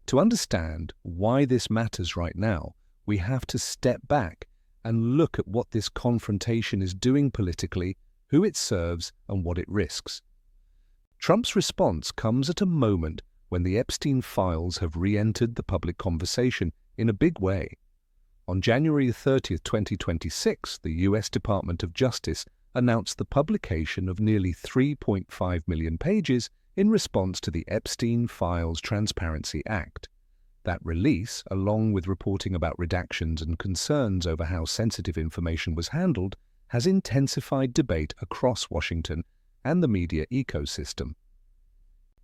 To understand why this matters right now, we have to step back and look at what this confrontation is doing politically, who it serves, and what it risks. Trump's response comes at a moment when the Epstein files have re-entered the public conversation in a big way. On January 30, 2026, the U.S. Department of Justice announced the publication of nearly 3.5 million pages in response to the Epstein Files Transparency Act. That release, along with reporting about redactions and concerns over how sensitive information was handled, has intensified debate across Washington and the media ecosystem.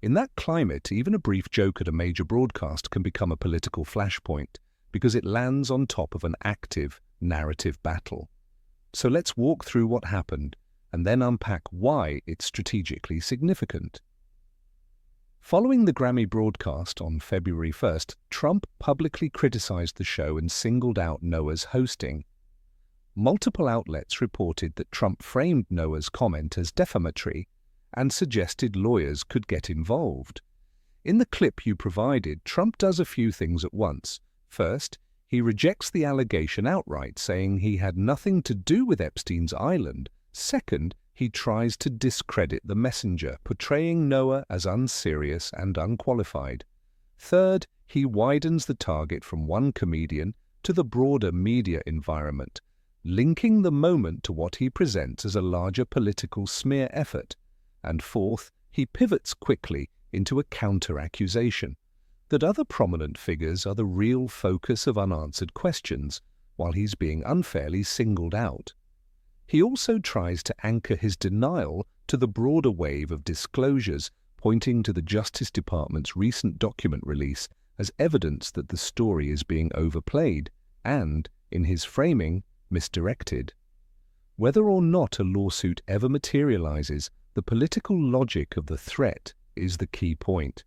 In that climate, even a brief joke at a major broadcast can become a political flashpoint because it lands on top of an active narrative battle. So let's walk through what happened and then unpack why it's strategically significant. Following the Grammy broadcast on February 1st, Trump publicly criticized the show and singled out Noah's hosting. Multiple outlets reported that Trump framed Noah's comment as defamatory and suggested lawyers could get involved. In the clip you provided, Trump does a few things at once. First, he rejects the allegation outright, saying he had nothing to do with Epstein's island. Second, he tries to discredit the messenger, portraying Noah as unserious and unqualified. Third, he widens the target from one comedian to the broader media environment, linking the moment to what he presents as a larger political smear effort. And fourth, he pivots quickly into a counter-accusation that other prominent figures are the real focus of unanswered questions, while he's being unfairly singled out. He also tries to anchor his denial to the broader wave of disclosures, pointing to the Justice Department's recent document release as evidence that the story is being overplayed and, in his framing, misdirected. Whether or not a lawsuit ever materializes, the political logic of the threat is the key point.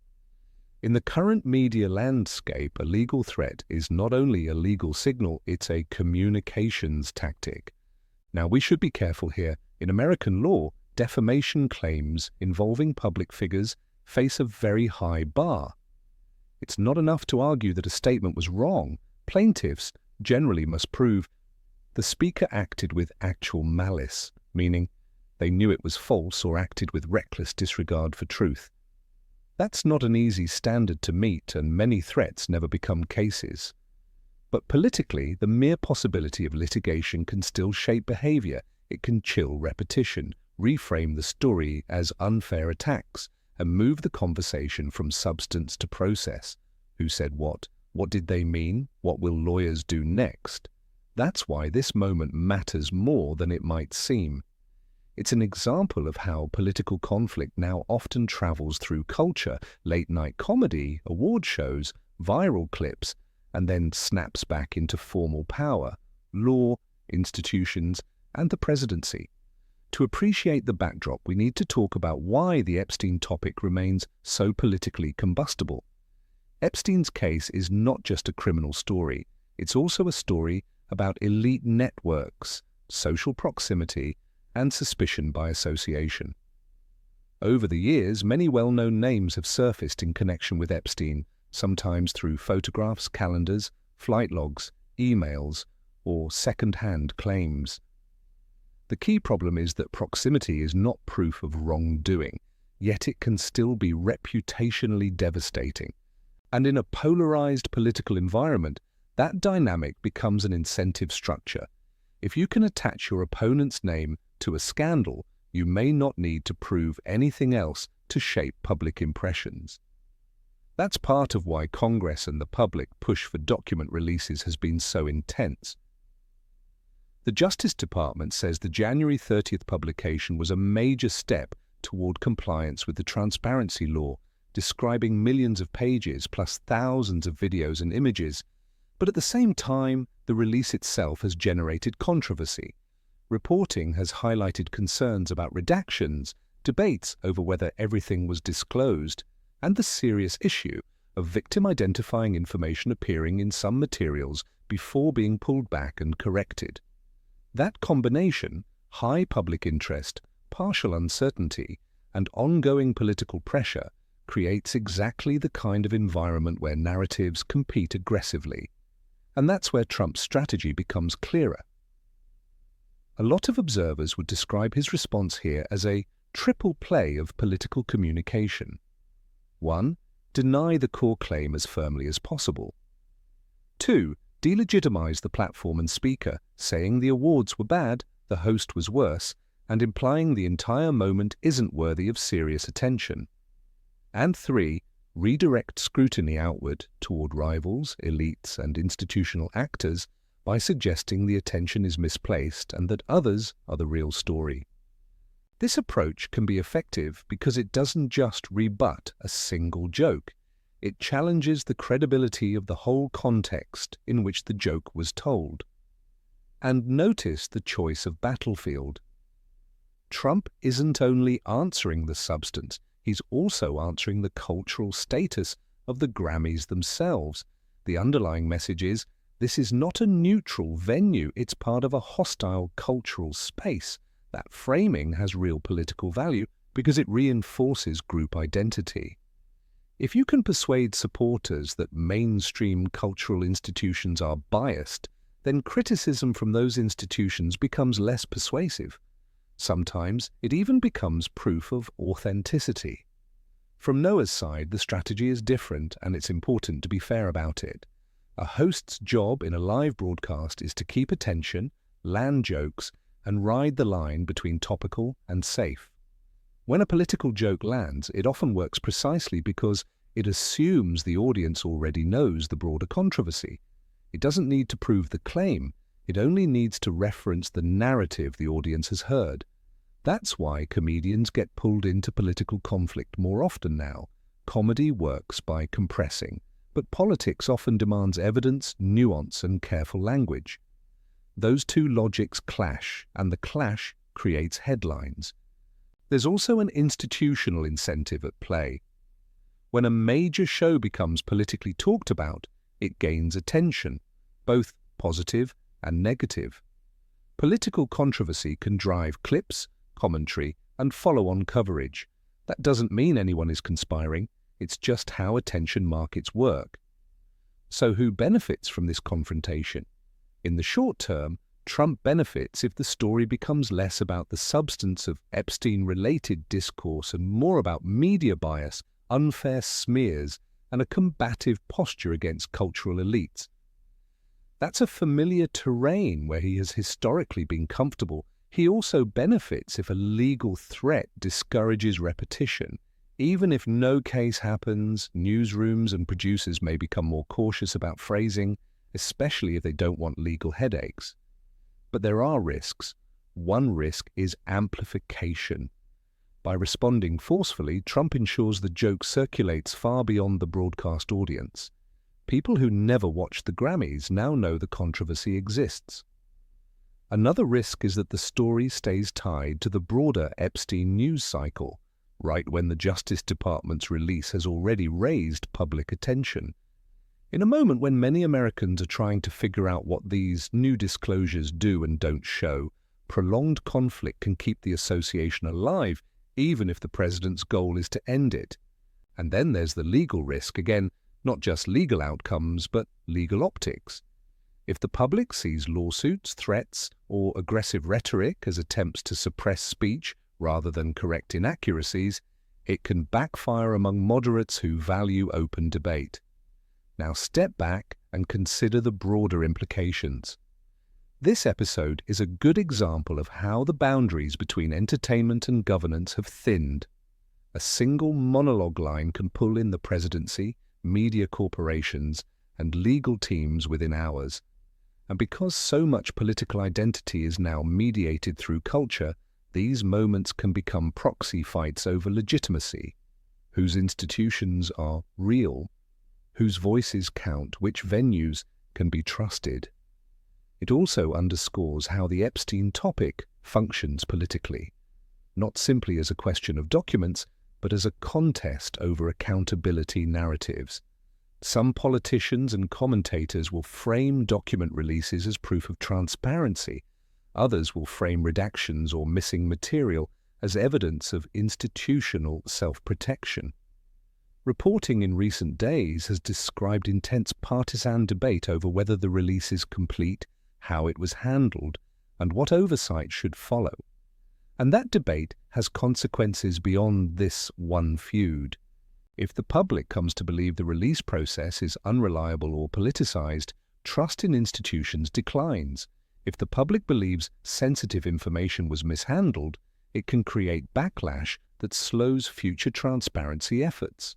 In the current media landscape, a legal threat is not only a legal signal, it's a communications tactic. Now, we should be careful here. In American law, defamation claims involving public figures face a very high bar. It's not enough to argue that a statement was wrong. Plaintiffs generally must prove the speaker acted with actual malice, meaning they knew it was false or acted with reckless disregard for truth. That's not an easy standard to meet, and many threats never become cases. But politically, the mere possibility of litigation can still shape behavior. It can chill repetition, reframe the story as unfair attacks, and move the conversation from substance to process. Who said what? What did they mean? What will lawyers do next? That's why this moment matters more than it might seem. It's an example of how political conflict now often travels through culture, late-night comedy, award shows, viral clips, and then snaps back into formal power, law, institutions, and the presidency. To appreciate the backdrop, we need to talk about why the Epstein topic remains so politically combustible. Epstein's case is not just a criminal story. It's also a story about elite networks, social proximity, and suspicion by association. Over the years, many well-known names have surfaced in connection with Epstein, sometimes through photographs, calendars, flight logs, emails, or second-hand claims. The key problem is that proximity is not proof of wrongdoing, yet it can still be reputationally devastating. And in a polarized political environment, that dynamic becomes an incentive structure. If you can attach your opponent's name to a scandal, you may not need to prove anything else to shape public impressions. That's part of why Congress and the public push for document releases has been so intense. The Justice Department says the January 30th publication was a major step toward compliance with the transparency law, describing millions of pages plus thousands of videos and images. But at the same time, the release itself has generated controversy. Reporting has highlighted concerns about redactions, debates over whether everything was disclosed, and the serious issue of victim-identifying information appearing in some materials before being pulled back and corrected. That combination, high public interest, partial uncertainty, and ongoing political pressure, creates exactly the kind of environment where narratives compete aggressively. And that's where Trump's strategy becomes clearer. A lot of observers would describe his response here as a triple play of political communication. 1. Deny the core claim as firmly as possible. 2. Delegitimize the platform and speaker, saying the awards were bad, the host was worse, and implying the entire moment isn't worthy of serious attention. And 3. Redirect scrutiny outward toward rivals, elites, and institutional actors by suggesting the attention is misplaced and that others are the real story. This approach can be effective because it doesn't just rebut a single joke. It challenges the credibility of the whole context in which the joke was told. And notice the choice of battlefield. Trump isn't only answering the substance, he's also answering the cultural status of the Grammys themselves. The underlying message is, this is not a neutral venue, it's part of a hostile cultural space. That framing has real political value because it reinforces group identity. If you can persuade supporters that mainstream cultural institutions are biased, then criticism from those institutions becomes less persuasive. Sometimes it even becomes proof of authenticity. From Noah's side, the strategy is different, and it's important to be fair about it. A host's job in a live broadcast is to keep attention, land jokes, and ride the line between topical and safe. When a political joke lands, it often works precisely because it assumes the audience already knows the broader controversy. It doesn't need to prove the claim, it only needs to reference the narrative the audience has heard. That's why comedians get pulled into political conflict more often now. Comedy works by compressing, but politics often demands evidence, nuance, and careful language. Those two logics clash, and the clash creates headlines. There's also an institutional incentive at play. When a major show becomes politically talked about, it gains attention, both positive and negative. Political controversy can drive clips, commentary, and follow-on coverage. That doesn't mean anyone is conspiring, it's just how attention markets work. So who benefits from this confrontation? In the short term, Trump benefits if the story becomes less about the substance of Epstein-related discourse and more about media bias, unfair smears, and a combative posture against cultural elites. That's a familiar terrain where he has historically been comfortable. He also benefits if a legal threat discourages repetition. Even if no case happens, newsrooms and producers may become more cautious about phrasing, especially if they don't want legal headaches. But there are risks. One risk is amplification. By responding forcefully, Trump ensures the joke circulates far beyond the broadcast audience. People who never watched the Grammys now know the controversy exists. Another risk is that the story stays tied to the broader Epstein news cycle, right when the Justice Department's release has already raised public attention. In a moment when many Americans are trying to figure out what these new disclosures do and don't show, prolonged conflict can keep the association alive, even if the president's goal is to end it. And then there's the legal risk, again, not just legal outcomes, but legal optics. If the public sees lawsuits, threats, or aggressive rhetoric as attempts to suppress speech rather than correct inaccuracies, it can backfire among moderates who value open debate. Now step back and consider the broader implications. This episode is a good example of how the boundaries between entertainment and governance have thinned. A single monologue line can pull in the presidency, media corporations, and legal teams within hours. And because so much political identity is now mediated through culture, these moments can become proxy fights over legitimacy. Whose institutions are real? Whose voices count? Which venues can be trusted? It also underscores how the Epstein topic functions politically, not simply as a question of documents, but as a contest over accountability narratives. Some politicians and commentators will frame document releases as proof of transparency. Others will frame redactions or missing material as evidence of institutional self-protection. Reporting in recent days has described intense partisan debate over whether the release is complete, how it was handled, and what oversight should follow. And that debate has consequences beyond this one feud. If the public comes to believe the release process is unreliable or politicized, trust in institutions declines. If the public believes sensitive information was mishandled, it can create backlash that slows future transparency efforts.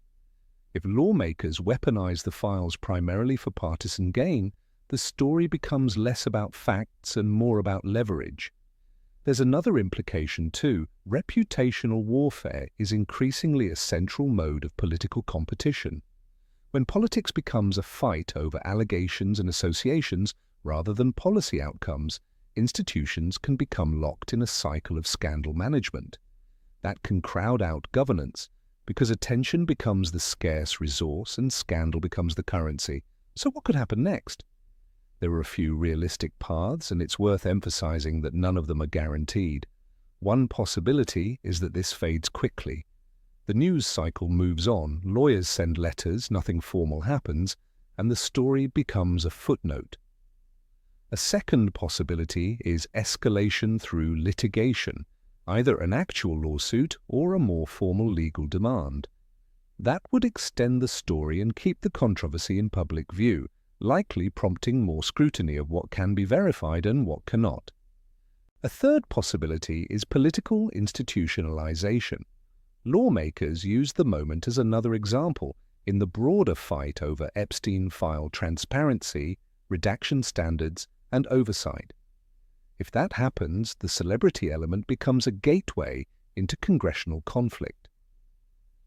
If lawmakers weaponize the files primarily for partisan gain, the story becomes less about facts and more about leverage. There's another implication too. Reputational warfare is increasingly a central mode of political competition. When politics becomes a fight over allegations and associations rather than policy outcomes, institutions can become locked in a cycle of scandal management. That can crowd out governance, because attention becomes the scarce resource and scandal becomes the currency. So what could happen next? There are a few realistic paths, and it's worth emphasizing that none of them are guaranteed. One possibility is that this fades quickly. The news cycle moves on, lawyers send letters, nothing formal happens, and the story becomes a footnote. A second possibility is escalation through litigation, either an actual lawsuit or a more formal legal demand. That would extend the story and keep the controversy in public view, likely prompting more scrutiny of what can be verified and what cannot. A third possibility is political institutionalization. Lawmakers use the moment as another example in the broader fight over Epstein file transparency, redaction standards, and oversight. If that happens, the celebrity element becomes a gateway into congressional conflict.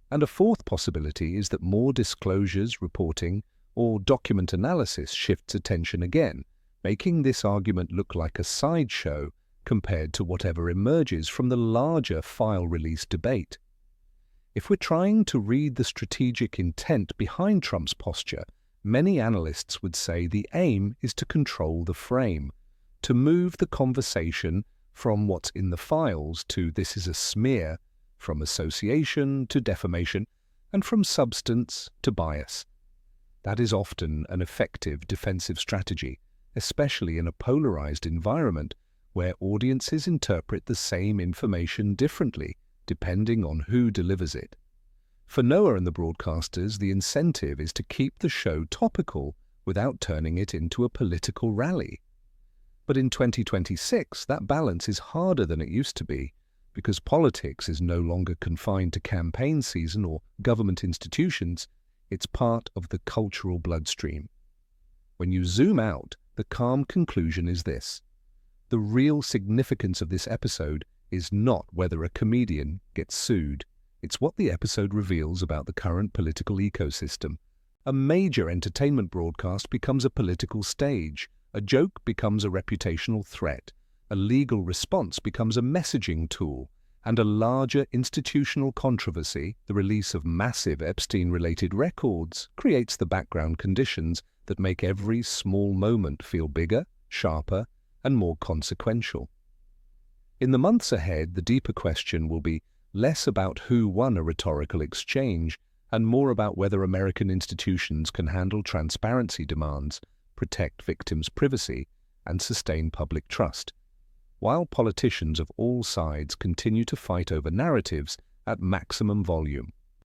And a fourth possibility is that more disclosures, reporting, or document analysis shifts attention again, making this argument look like a sideshow compared to whatever emerges from the larger file release debate. If we're trying to read the strategic intent behind Trump's posture, many analysts would say the aim is to control the frame, to move the conversation from what's in the files to this is a smear, from association to defamation, and from substance to bias. That is often an effective defensive strategy, especially in a polarized environment where audiences interpret the same information differently, depending on who delivers it. For Noah and the broadcasters, the incentive is to keep the show topical without turning it into a political rally. But in 2026, that balance is harder than it used to be, because politics is no longer confined to campaign season or government institutions. It's part of the cultural bloodstream. When you zoom out, the calm conclusion is this: the real significance of this episode is not whether a comedian gets sued. It's what the episode reveals about the current political ecosystem. A major entertainment broadcast becomes a political stage. A joke becomes a reputational threat. A legal response becomes a messaging tool. And a larger institutional controversy, the release of massive Epstein-related records, creates the background conditions that make every small moment feel bigger, sharper, and more consequential. In the months ahead, the deeper question will be less about who won a rhetorical exchange and more about whether American institutions can handle transparency demands, protect victims' privacy, and sustain public trust, while politicians of all sides continue to fight over narratives at maximum volume.